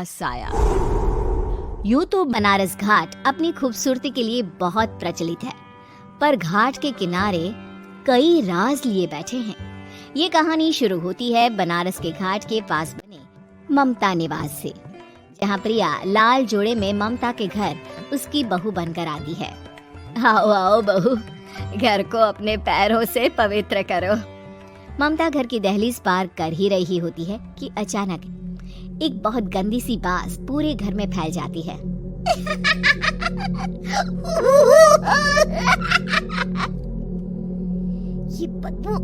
साया। यूं तो बनारस घाट अपनी खूबसूरती के लिए बहुत प्रचलित है, पर घाट के किनारे कई राज लिए बैठे हैं। ये कहानी शुरू होती है बनारस के घाट के पास बने ममता निवास से, जहाँ प्रिया लाल जोड़े में ममता के घर उसकी बहू बनकर आती है। आओ आओ बहू, घर को अपने पैरों से पवित्र करो। ममता घर की दहलीज पार कर ही रही होती है कि अचानक एक बहुत गंदी सी बास पूरे घर में फैल जाती है। ये बदबू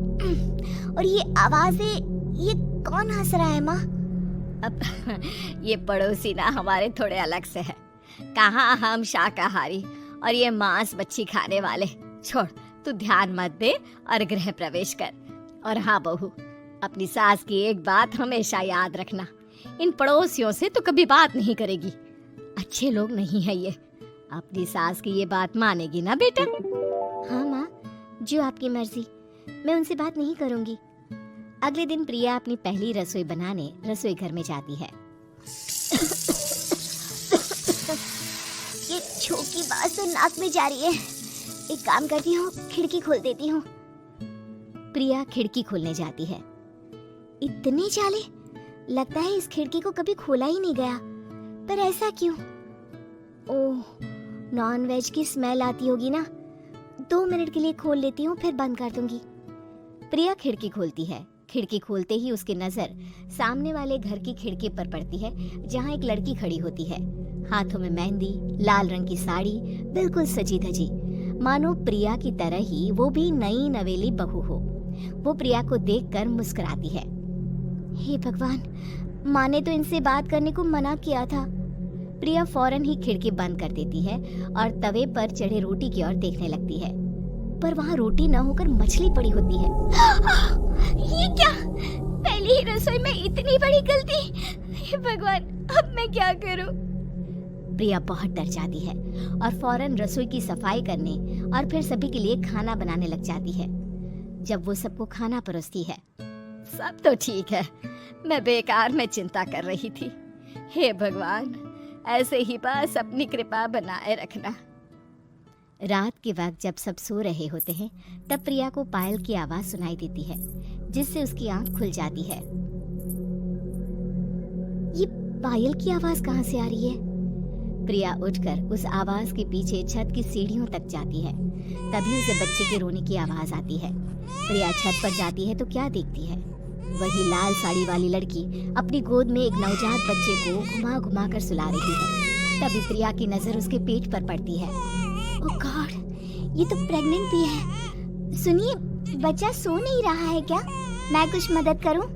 और ये आवाजें, ये कौन हंस रहा है माँ? अब ये पड़ोसी ना हमारे थोड़े अलग से है। कहाँ हम शाकाहारी और ये मांस मच्छी खाने वाले। छोड़, तू ध्यान मत दे और गृह प्रवेश कर। और हाँ बहू, अपनी सास की एक बात हमेशा याद रखना, इन पड़ोसियों से तो कभी बात नहीं करेगी। अच्छे लोग नहीं है ये। अपनी सास की ये बात मानेगी ना बेटा? हाँ माँ, जो आपकी मर्जी, मैं उनसे बात नहीं करूंगी। अगले दिन प्रिया अपनी पहली रसोई बनाने रसोई घर में जाती है। ये छोकी बात तो नाक में जा रही है। एक काम करती हूँ, खिड़की खोल देती हूँ। प्रिया खिड़की खोलने जाती है। इतने जाले, लगता है इस खिड़की को कभी खोला ही नहीं गया। पर ऐसा क्यों? ओह, नॉन वेज की स्मेल आती होगी ना। 2 मिनट के लिए खोल लेती हूँ, फिर बंद कर दूंगी। प्रिया खिड़की खोलती है। खिड़की खोलते ही उसकी नजर सामने वाले घर की खिड़की पर पड़ती है, जहाँ एक लड़की खड़ी होती है। हाथों में मेहंदी, लाल रंग की साड़ी, बिल्कुल सजी धजी, मानो प्रिया की तरह ही वो भी नई नवेली बहू हो। वो प्रिया को देखकर मुस्कुराती है। हे भगवान, माँ ने तो इनसे बात करने को मना किया था। प्रिया फौरन ही खिड़की बंद कर देती है और तवे पर चढ़े रोटी की ओर देखने लगती है, पर वहाँ रोटी न होकर मछली पड़ी होती है। ये क्या? पहली ही रसोई में इतनी बड़ी गलती! हे भगवान, अब मैं क्या करूं? प्रिया बहुत डर जाती है और फौरन रसोई की सफाई करने और फिर सभी के लिए खाना बनाने लग जाती है। जब वो सबको खाना परोसती है, सब तो ठीक है, मैं बेकार में चिंता कर रही थी। हे भगवान, ऐसे ही बस अपनी कृपा बनाए रखना। रात के वक्त जब सब सो रहे होते हैं, तब प्रिया को पायल की आवाज सुनाई देती है, जिससे उसकी आंख खुल जाती है। ये पायल की आवाज कहाँ से आ रही है? प्रिया उठकर उस आवाज के पीछे छत की सीढ़ियों तक जाती है। तभी उसे बच्चे के रोने की आवाज आती है। प्रिया छत पर जाती है तो क्या देखती है? वही लाल साड़ी वाली लड़की अपनी गोद में एक नवजात बच्चे को घुमा घुमा कर सुला रही है। तभी प्रिया की नजर उसके पेट पर पड़ती है। ओह गॉड, ये तो प्रेग्नेंट भी है। सुनिए, बच्चा सो नहीं रहा है क्या? मैं कुछ मदद करूं?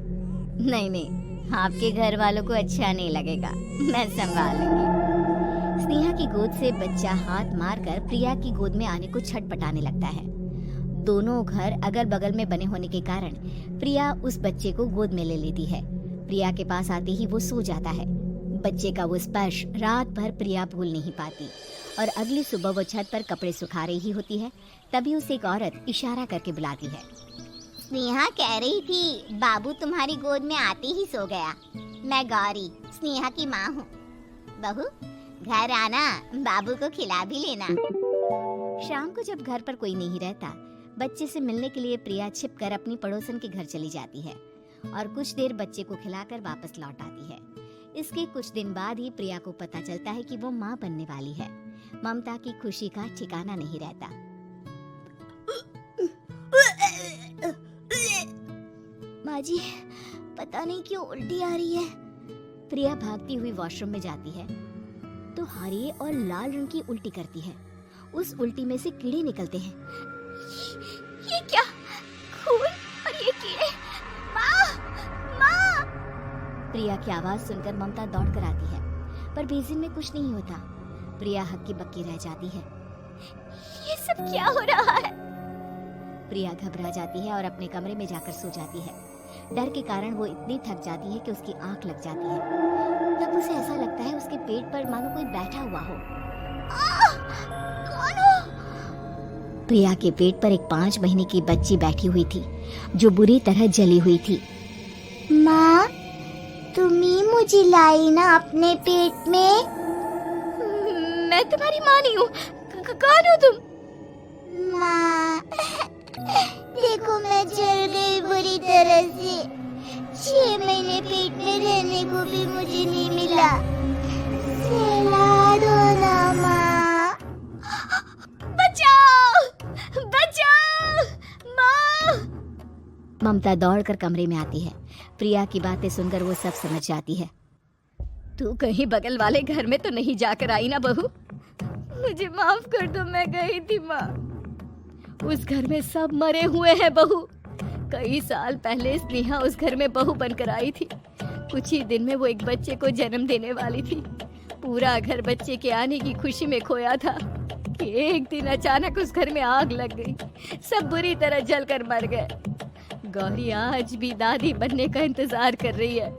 नहीं नहीं, आपके घर वालों को अच्छा नहीं लगेगा, मैं संभाल लूंगी। स्नेहा की गोद से बच्चा हाथ मारकर प्रिया की गोद में आने को छटपटाने लगता है। दोनों घर अगल बगल में बने होने के कारण प्रिया उस बच्चे को गोद में ले लेती है। प्रिया के पास आते ही वो सो जाता है। बच्चे का वो स्पर्श रात भर प्रिया भूल नहीं पाती और अगली सुबह वो छत पर कपड़े सुखा रही होती है। तभी उसे एक औरत इशारा करके बुलाती है। स्नेहा कह रही थी बाबू तुम्हारी गोद में आते ही सो गया। मैं गौरी, स्नेहा की माँ हूँ। बहू, घर आना, बाबू को खिला भी लेना। शाम को जब घर पर कोई नहीं रहता, बच्चे से मिलने के लिए प्रिया छिपकर अपनी पड़ोसन के घर चली जाती है और कुछ देर बच्चे को खिलाकर वापस लौट आती है। इसके कुछ दिन बाद ही प्रिया को पता चलता है कि वो माँ बनने वाली है। ममता की खुशी का ठिकाना नहीं रहता। माँ जी, पता नहीं क्यों उल्टी आ रही है। प्रिया भागती हुई वॉशरूम में जाती है तो हरे और लाल रंग की उल्टी करती है। उस उल्टी में से कीड़े निकलते हैं। ये क्या? खून और ये कीड़े! माँ! माँ! प्रिया की आवाज सुनकर ममता दौड़ कर आती है, पर बेसिन में कुछ नहीं होता। प्रिया हक्की बक्की रह जाती है। ये सब क्या हो रहा है? प्रिया घबरा जाती है और अपने कमरे में जाकर सो जाती है। डर के कारण वो इतनी थक जाती है कि उसकी आंख लग जाती है। तब उसे ऐसा लगता है उसके पेट पर मानो कोई बैठा हुआ हो। कौन हो? प्रिया के पेट पर एक 5 महीने की बच्ची बैठी हुई थी, जो बुरी तरह जली हुई थी। माँ, तुम्ही मुझे लाई ना अपने पेट में। मैं तुम्हारी माँ नहीं हूँ। कौन हो तुम? माँ, देखो मैं जल गई बुरी तरह से। 6 महीने पेट में रहने को भी मुझे नहीं मिला। सहला दो ना माँ। बचाओ, बचाओ माँ। ममता दौड़कर कमरे में आती है। प्रिया की बातें सुनकर वो सब समझ जाती है। तू कहीं बगल वाले घर में तो नहीं जाकर आई ना बहू? मुझे माफ कर दो, मैं गई थी माँ। उस घर में सब मरे हुए हैं बहू। कई साल पहले स्नेहा उस घर में बहू बनकर आई थी। कुछ ही दिन में वो एक बच्चे को जन्म देने वाली थी। पूरा घर बच्चे के आने की खुशी में खोया था कि एक दिन अचानक उस घर में आग लग गई। सब बुरी तरह जलकर मर गए। गौरी आज भी दादी बनने का इंतजार कर रही है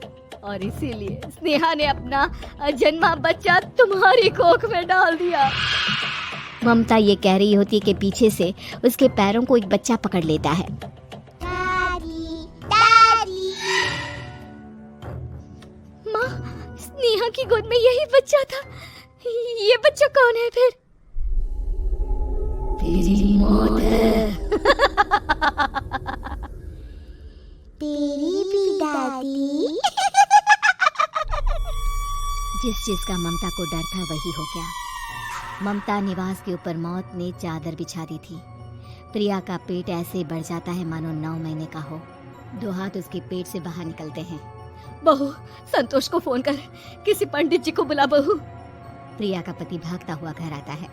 और इसीलिए स्नेहा ने अपना अजन्मा बच्चा तुम्हारी कोख में डाल दिया। ममता ये कह रही होती है कि पीछे से उसके पैरों को एक बच्चा पकड़ लेता है। दादी, दादी। माँ, स्नेहा की गोद में यही बच्चा था। ये बच्चा कौन है फिर? तेरी मौत है। तेरी भी दादी। जिस चीज का ममता को डर था वही हो गया। ममता निवास के ऊपर मौत ने चादर बिछा दी थी। प्रिया का पेट ऐसे बढ़ जाता है मानो 9 महीने का हो। 2 हाथ उसके पेट से बाहर निकलते हैं। बहू, संतोष को फोन कर, किसी पंडित जी को बुला बहू। प्रिया का पति भागता हुआ घर आता है।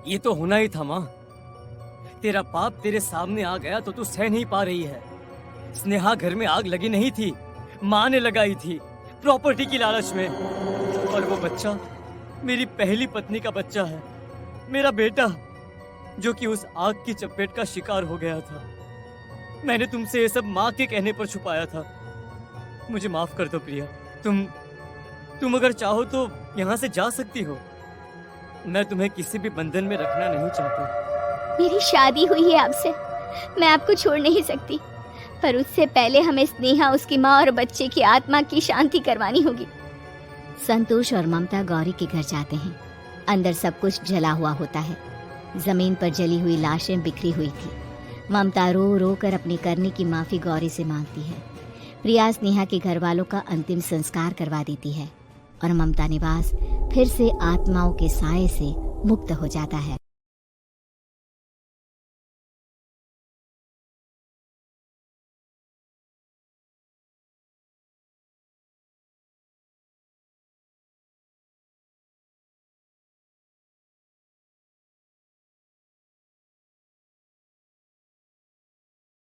ये तो होना ही था माँ। तेरा पाप तेरे सामने आ गया तो तू सह नहीं पा रही है। स्नेहा घर में आग लगी नहीं थी, माँ ने लगाई थी प्रॉपर्टी की लालच में। और वो बच्चा मेरी पहली पत्नी का बच्चा है, मेरा बेटा, जो कि उस आग की चपेट का शिकार हो गया था। मैंने तुमसे ये सब माँ के कहने पर छुपाया था। मुझे माफ कर दो प्रिया। तुम अगर चाहो तो यहाँ से जा सकती हो। मैं तुम्हें किसी भी बंधन में रखना नहीं चाहता। मेरी शादी हुई है आपसे, मैं आपको छोड़ नहीं सकती, पर उससे पहले हमें स्नेहा, उसकी माँ और बच्चे की आत्मा की शांति करवानी होगी। संतोष और ममता गौरी के घर जाते हैं। अंदर सब कुछ जला हुआ होता है। जमीन पर जली हुई लाशें बिखरी हुई थी। ममता रो रो कर अपनी करने की माफी गौरी से मांगती है। प्रिया स्नेहा के घर वालों का अंतिम संस्कार करवा देती है और ममता निवास फिर से आत्माओं के साए से मुक्त हो जाता है।